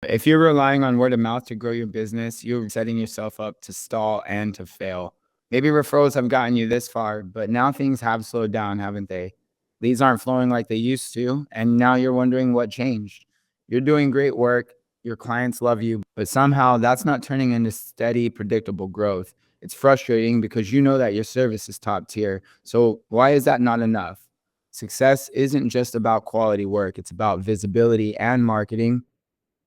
If you're relying on word of mouth to grow your business, you're setting yourself up to stall and to fail. Maybe referrals have gotten you this far, but now things have slowed down, haven't they? Leads aren't flowing like they used to, and now you're wondering what changed. You're doing great work, your clients love you, but somehow that's not turning into steady, predictable growth. It's frustrating because you know that your service is top tier. So, why is that not enough? Success isn't just about quality work, it's about visibility and marketing,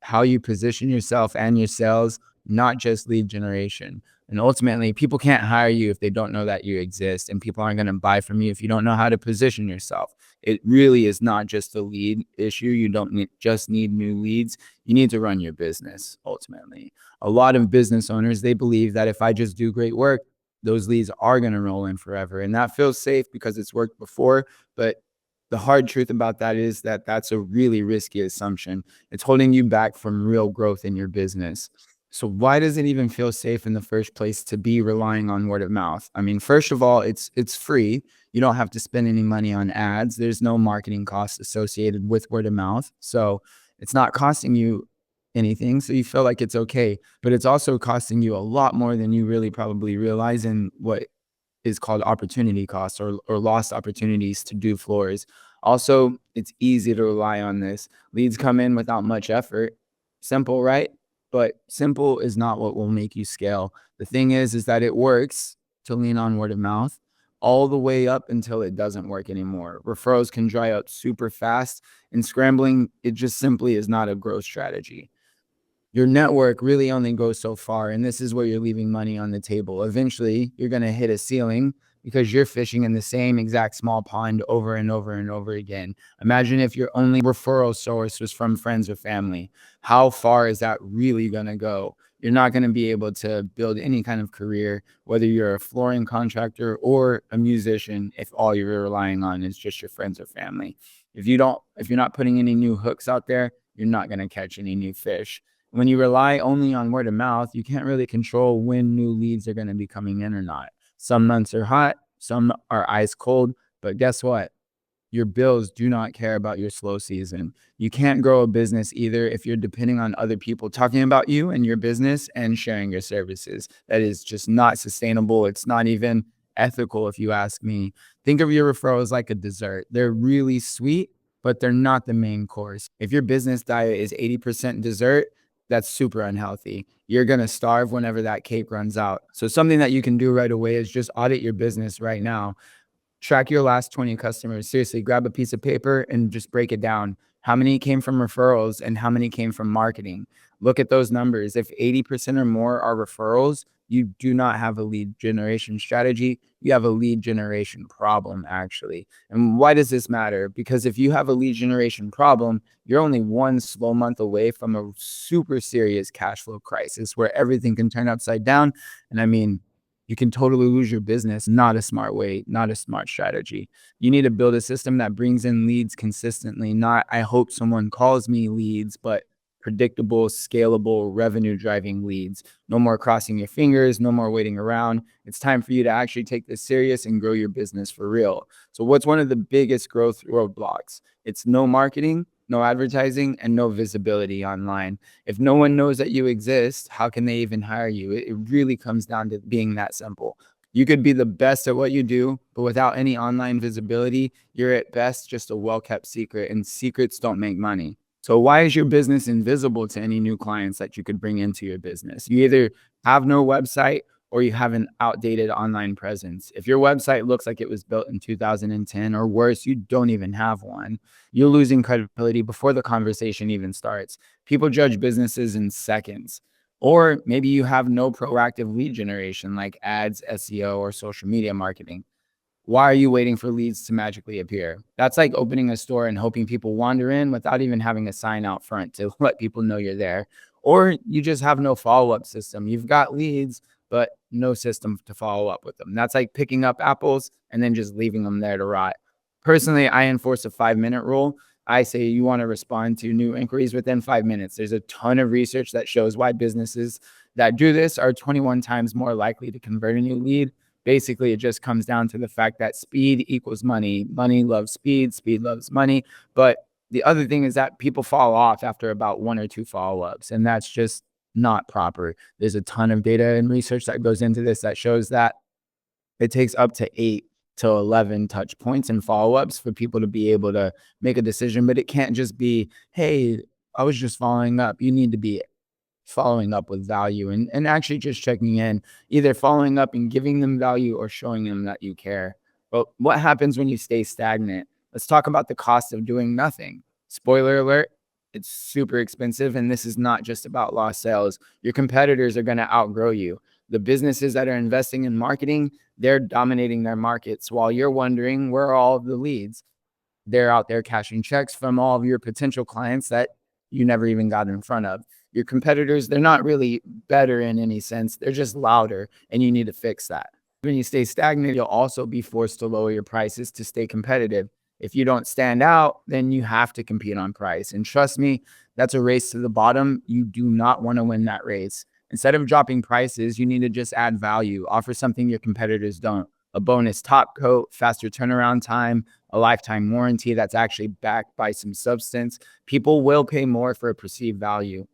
how you position yourself and your sales, not just lead generation. And ultimately, people can't hire you if they don't know that you exist, and people aren't going to buy from you if you don't know how to position yourself. It really is not just a lead issue. You don't just need new leads. You need to run your business ultimately. A lot of business owners, they believe that if I just do great work, those leads are going to roll in forever. And that feels safe because it's worked before. But the hard truth about that is that that's a really risky assumption. It's holding you back from real growth in your business. So why does it even feel safe in the first place to be relying on word of mouth? I mean, first of all, it's free. You don't have to spend any money on ads. There's no marketing costs associated with word of mouth. So it's not costing you anything. So you feel like it's okay. But it's also costing you a lot more than you really probably realize in what is called opportunity costs or lost opportunities to do floors. Also, it's easy to rely on this. Leads come in without much effort. Simple, right? But simple is not what will make you scale. The thing is that it works to lean on word of mouth all the way up until it doesn't work anymore. Referrals can dry up super fast, and scrambling, it just simply is not a growth strategy. Your network really only goes so far, and this is where you're leaving money on the table. Eventually, you're going to hit a ceiling because you're fishing in the same exact small pond over and over and over again. Imagine if your only referral source was from friends or family. How far is that really going to go? You're not going to be able to build any kind of career, whether you're a flooring contractor or a musician, if all you're relying on is just your friends or family. If you're not putting any new hooks out there, you're not going to catch any new fish. When you rely only on word of mouth, you can't really control when new leads are going to be coming in or not. Some months are hot, some are ice cold, but guess what? Your bills do not care about your slow season. You can't grow a business either if you're depending on other people talking about you and your business and sharing your services. That is just not sustainable. It's not even ethical, if you ask me. Think of your referrals like a dessert. They're really sweet, but they're not the main course. If your business diet is 80% dessert, that's super unhealthy. You're going to starve whenever that cake runs out. So something that you can do right away is just audit your business right now. Track your last 20 customers. Seriously, grab a piece of paper and just break it down. How many came from referrals and how many came from marketing? Look at those numbers. If 80% or more are referrals, you do not have a lead generation strategy. You have a lead generation problem, actually. And why does this matter? Because if you have a lead generation problem, you're only one slow month away from a super serious cash flow crisis where everything can turn upside down. And I mean, you can totally lose your business. Not a smart way, not a smart strategy. You need to build a system that brings in leads consistently, not I hope someone calls me leads, but predictable, scalable, revenue driving leads. No more crossing your fingers, no more waiting around. It's time for you to actually take this serious and grow your business for real. So what's one of the biggest growth roadblocks? It's no marketing, no advertising, and no visibility online. If no one knows that you exist, how can they even hire you? It really comes down to being that simple. You could be the best at what you do, but without any online visibility, you're at best just a well-kept secret, and secrets don't make money. So why is your business invisible to any new clients that you could bring into your business? You either have no website or you have an outdated online presence. If your website looks like it was built in 2010 or worse, you don't even have one. You're losing credibility before the conversation even starts. People judge businesses in seconds. Or maybe you have no proactive lead generation like ads, SEO, or social media marketing. Why are you waiting for leads to magically appear? That's like opening a store and hoping people wander in without even having a sign out front to let people know you're there. Or you just have no follow-up system. You've got leads, but no system to follow up with them. That's like picking up apples and then just leaving them there to rot. Personally, I enforce a 5-minute rule. I say you want to respond to new inquiries within 5 minutes. There's a ton of research that shows why businesses that do this are 21 times more likely to convert a new lead. Basically, it just comes down to the fact that speed equals money. Money loves speed, speed loves money. But The other thing is that people fall off after about 1 or 2 follow-ups, and that's just not proper. There's a ton of data and research that goes into this that shows that it takes up to 8 to 11 touch points and follow-ups for people to be able to make a decision, but it can't just be, "Hey, I was just following up." You need to be following up with value and actually just checking in, either following up and giving them value or showing them that you care. But what happens when you stay stagnant? Let's talk about the cost of doing nothing. Spoiler alert, it's super expensive. And this is not just about lost sales. Your competitors are going to outgrow you. The businesses that are investing in marketing, they're dominating their markets while you're wondering where are all of the leads. They're out there cashing checks from all of your potential clients that you never even got in front of. Your competitors, they're not really better in any sense. They're just louder, and you need to fix that. When you stay stagnant, you'll also be forced to lower your prices to stay competitive. If you don't stand out, then you have to compete on price. And trust me, that's a race to the bottom. You do not want to win that race. Instead of dropping prices, you need to just add value, offer something your competitors don't. A bonus top coat, faster turnaround time, a lifetime warranty that's actually backed by some substance. People will pay more for a perceived value.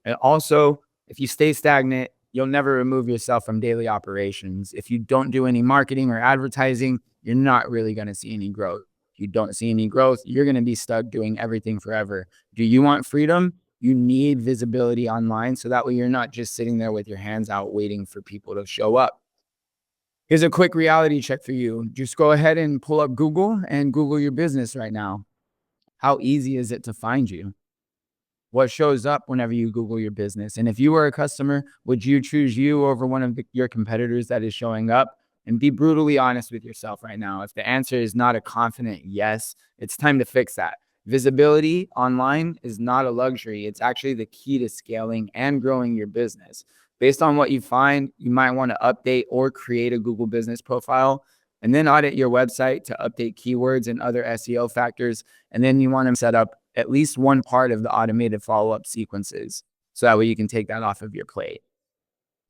And also, if you stay stagnant, you'll never remove yourself from daily operations. If you don't do any marketing or advertising, you're not really going to see any growth. If you don't see any growth, you're going to be stuck doing everything forever. Do you want freedom? You need visibility online so that way you're not just sitting there with your hands out waiting for people to show up. Here's a quick reality check for you. Just go ahead and pull up Google and Google your business right now. How easy is it to find you? What shows up whenever you Google your business? And if you were a customer, would you choose you over one of your competitors that is showing up? And be brutally honest with yourself right now. If the answer is not a confident yes, it's time to fix that. Visibility online is not a luxury. It's actually the key to scaling and growing your business. Based on what you find, you might want to update or create a Google business profile and then audit your website to update keywords and other SEO factors. And then you want to set up at least one part of the automated follow-up sequences. So that way you can take that off of your plate.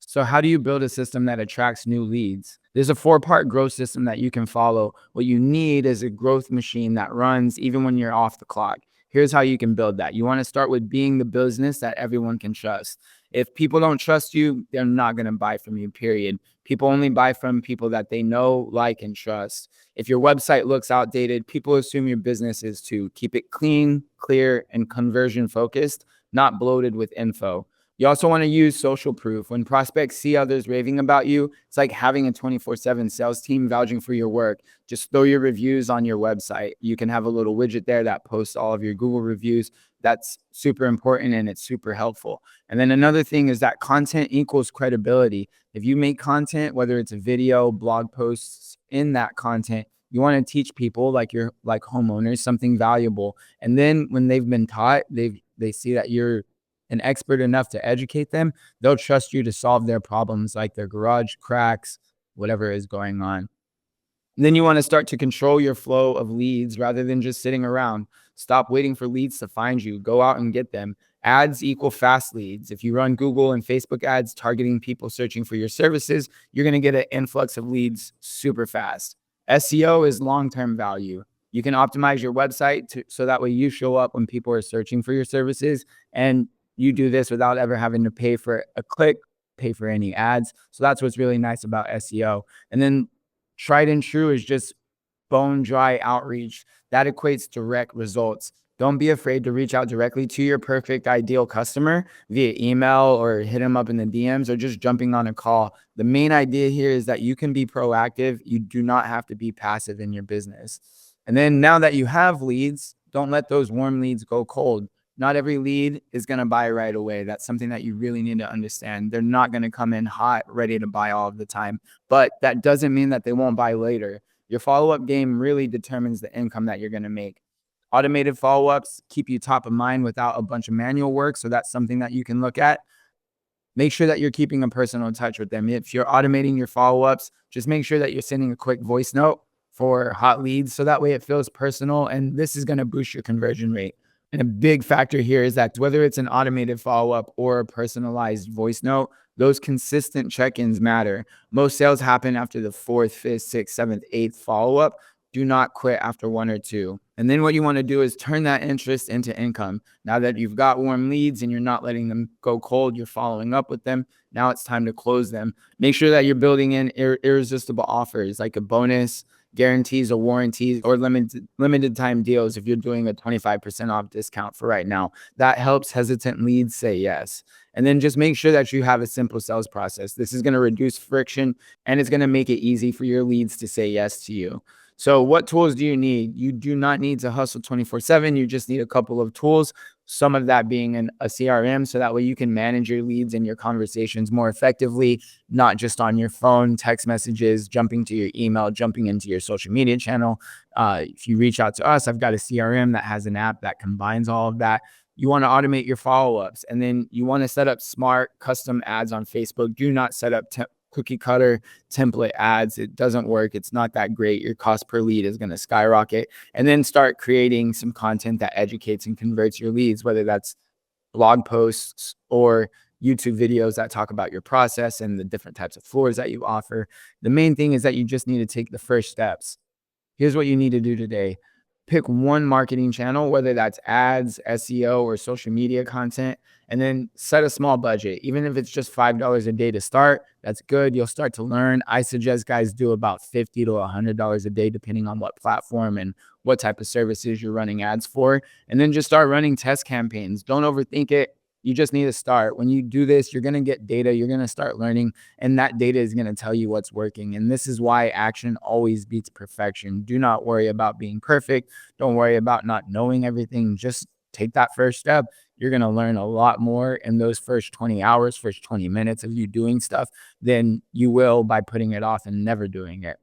So how do you build a system that attracts new leads? There's a 4-part growth system that you can follow. What you need is a growth machine that runs even when you're off the clock. Here's how you can build that. You want to start with being the business that everyone can trust. If people don't trust you, they're not going to buy from you, period. People only buy from people that they know, like, and trust. If your website looks outdated, people assume your business is too. Keep it clean, clear, and conversion focused, not bloated with info. You also want to use social proof. When prospects see others raving about you, it's like having a 24/7 sales team vouching for your work. Just throw your reviews on your website. You can have a little widget there that posts all of your Google reviews. That's super important and it's super helpful. And then another thing is that content equals credibility. If you make content, whether it's a video, blog posts, in that content, you want to teach people like homeowners something valuable. And then when they've been taught, they see that you're an expert enough to educate them, they'll trust you to solve their problems like their garage cracks, whatever is going on. And then you want to start to control your flow of leads rather than just sitting around. Stop waiting for leads to find you. Go out and get them. Ads equal fast leads. If you run Google and Facebook ads targeting people searching for your services, you're going to get an influx of leads super fast. SEO is long-term value. You can optimize your website so that way you show up when people are searching for your services, and you do this without ever having to pay for a click, pay for any ads. So that's what's really nice about SEO. And then tried and true is just bone dry outreach. That equates direct results. Don't be afraid to reach out directly to your perfect ideal customer via email or hit them up in the DMs or just jumping on a call. The main idea here is that you can be proactive. You do not have to be passive in your business. And then now that you have leads, don't let those warm leads go cold. Not every lead is going to buy right away. That's something that you really need to understand. They're not going to come in hot, ready to buy all of the time, but that doesn't mean that they won't buy later. Your follow-up game really determines the income that you're going to make. Automated follow-ups keep you top of mind without a bunch of manual work. So that's something that you can look at. Make sure that you're keeping a personal touch with them. If you're automating your follow-ups, just make sure that you're sending a quick voice note for hot leads. So that way it feels personal. And this is going to boost your conversion rate. And a big factor here is that whether it's an automated follow-up or a personalized voice note, those consistent check-ins matter. Most sales happen after the 4th, 5th, 6th, 7th, 8th follow-up. Do not quit after 1 or 2. And then what you want to do is turn that interest into income. Now that you've got warm leads and you're not letting them go cold, you're following up with them. Now it's time to close them. Make sure that you're building in irresistible offers like a bonus, guarantees or warranties, or limited time deals if you're doing a 25% off discount for right now. That helps hesitant leads say yes. And then just make sure that you have a simple sales process. This is going to reduce friction and it's going to make it easy for your leads to say yes to you. So what tools do you need? You do not need to hustle 24/7. You just need a couple of tools, some of that being a CRM, so that way you can manage your leads and your conversations more effectively, not just on your phone, text messages, jumping to your email, jumping into your social media channel. If you reach out to us, I've got a CRM that has an app that combines all of that. You want to automate your follow-ups, and then you want to set up smart custom ads on Facebook. Do not set up cookie cutter template ads. It doesn't work. It's not that great. Your cost per lead is going to skyrocket. And then start creating some content that educates and converts your leads, whether that's blog posts or YouTube videos that talk about your process and the different types of floors that you offer. The main thing is that you just need to take the first steps. Here's what you need to do today. Pick one marketing channel, whether that's ads, SEO, or social media content, and then set a small budget. Even if it's just $5 a day to start, that's good. You'll start to learn. I suggest guys do about $50 to $100 a day, depending on what platform and what type of services you're running ads for. And then just start running test campaigns. Don't overthink it. You just need to start. When you do this, you're going to get data. You're going to start learning, and that data is going to tell you what's working. And this is why action always beats perfection. Do not worry about being perfect. Don't worry about not knowing everything. Just take that first step. You're going to learn a lot more in those first 20 hours, first 20 minutes of you doing stuff than you will by putting it off and never doing it.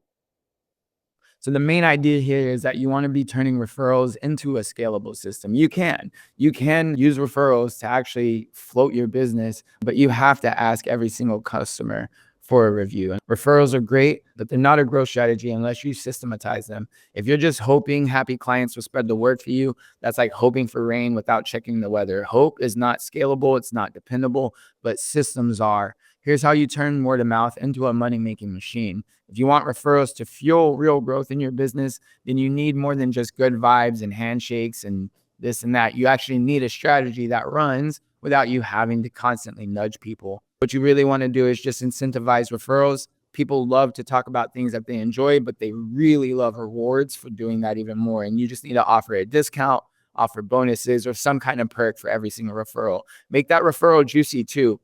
So the main idea here is that you want to be turning referrals into a scalable system. You can use referrals to actually float your business, but you have to ask every single customer for a review. And referrals are great, but they're not a growth strategy unless you systematize them. If you're just hoping happy clients will spread the word for you, that's like hoping for rain without checking the weather. Hope is not scalable, it's not dependable, but systems are. Here's how you turn word of mouth into a money-making machine. If you want referrals to fuel real growth in your business, then you need more than just good vibes and handshakes and this and that. You actually need a strategy that runs without you having to constantly nudge people. What you really want to do is just incentivize referrals. People love to talk about things that they enjoy, but they really love rewards for doing that even more. And you just need to offer a discount, offer bonuses, or some kind of perk for every single referral. Make that referral juicy too.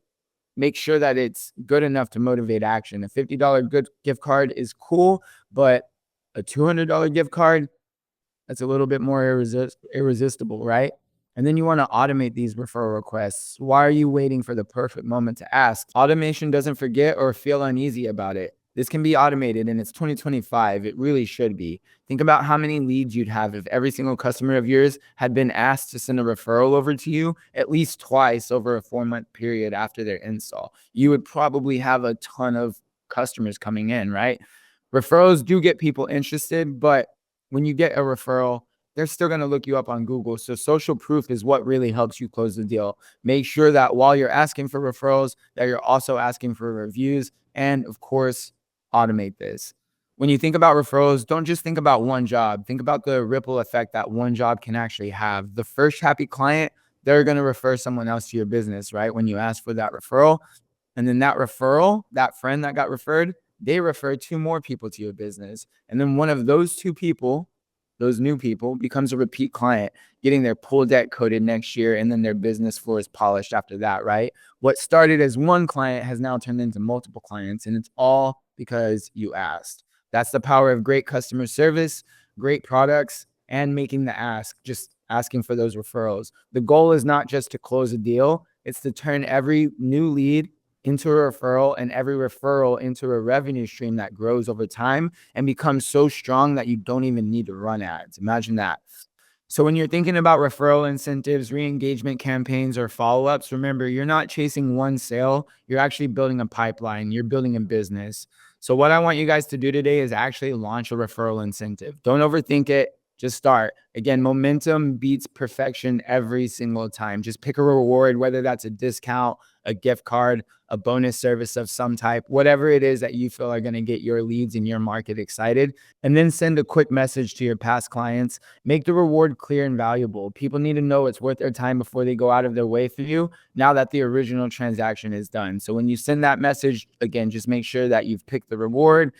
Make sure that it's good enough to motivate action. A $50 good gift card is cool, but a $200 gift card, that's a little bit more irresistible, right? And then you want to automate these referral requests. Why are you waiting for the perfect moment to ask? Automation doesn't forget or feel uneasy about it. This can be automated, and it's 2025. It really should be. Think about how many leads you'd have if every single customer of yours had been asked to send a referral over to you at least twice over a 4-month period after their install. You would probably have a ton of customers coming in, right? Referrals do get people interested, but when you get a referral, they're still going to look you up on Google. So social proof is what really helps you close the deal. Make sure that while you're asking for referrals, that you're also asking for reviews, and of course, automate this. When you think about referrals, don't just think about one job. Think about the ripple effect that one job can actually have. The first happy client, they're going to refer someone else to your business, right? When you ask for that referral, and then that referral, that friend that got referred, they refer 2 more people to your business. And then one of those 2 people, those new people, becomes a repeat client, getting their pool deck coated next year, and then their business floor is polished after that, right? What started as one client has now turned into multiple clients, and it's all because you asked. That's the power of great customer service, great products, and making the ask, just asking for those referrals. The goal is not just to close a deal, it's to turn every new lead into a referral and every referral into a revenue stream that grows over time and becomes so strong that you don't even need to run ads. Imagine that. So when you're thinking about referral incentives, re-engagement campaigns, or follow-ups, remember, you're not chasing one sale. You're actually building a pipeline. You're building a business. So what I want you guys to do today is actually launch a referral incentive. Don't overthink it. just start. Again, momentum beats perfection every single time. Just pick a reward, whether that's a discount, a gift card, a bonus service of some type, whatever it is that you feel are going to get your leads in your market excited. And then send a quick message to your past clients. Make the reward clear and valuable. People need to know it's worth their time before they go out of their way for you, now that the original transaction is done. So when you send that message, again, just make sure that you've picked the reward,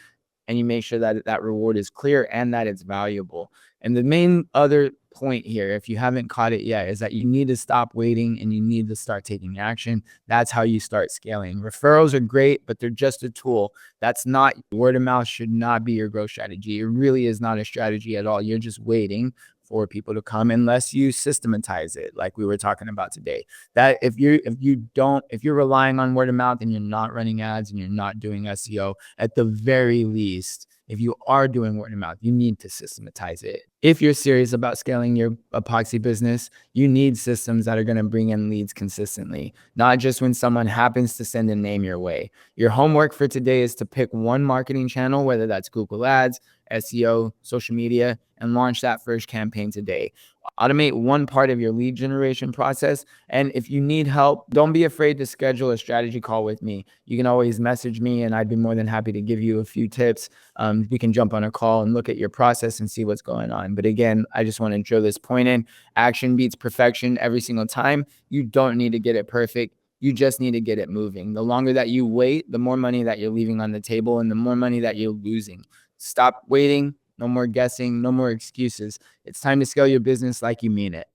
and you make sure that that reward is clear and that it's valuable. And the main other point here, if you haven't caught it yet, is that you need to stop waiting and you need to start taking action. That's how you start scaling. Referrals are great, but they're just a tool. That's not, word of mouth should not be your growth strategy. It really is not a strategy at all. You're just waiting for people to come unless you systematize it, like we were talking about today. That if you're relying on word of mouth and you're not running ads and you're not doing SEO, at the very least, if you are doing word of mouth, you need to systematize it. If you're serious about scaling your epoxy business, you need systems that are going to bring in leads consistently, not just when someone happens to send a name your way. Your homework for today is to pick one marketing channel, whether that's Google Ads, SEO, social media, and launch that first campaign today. Automate one part of your lead generation process. And if you need help, don't be afraid to schedule a strategy call with me. You can always message me and I'd be more than happy to give you a few tips. We can jump on a call and look at your process and see what's going on. But again, I just want to drill this point in. Action beats perfection every single time. You don't need to get it perfect. You just need to get it moving. The longer that you wait, the more money that you're leaving on the table and the more money that you're losing. Stop waiting. No more guessing. No more excuses. It's time to scale your business like you mean it.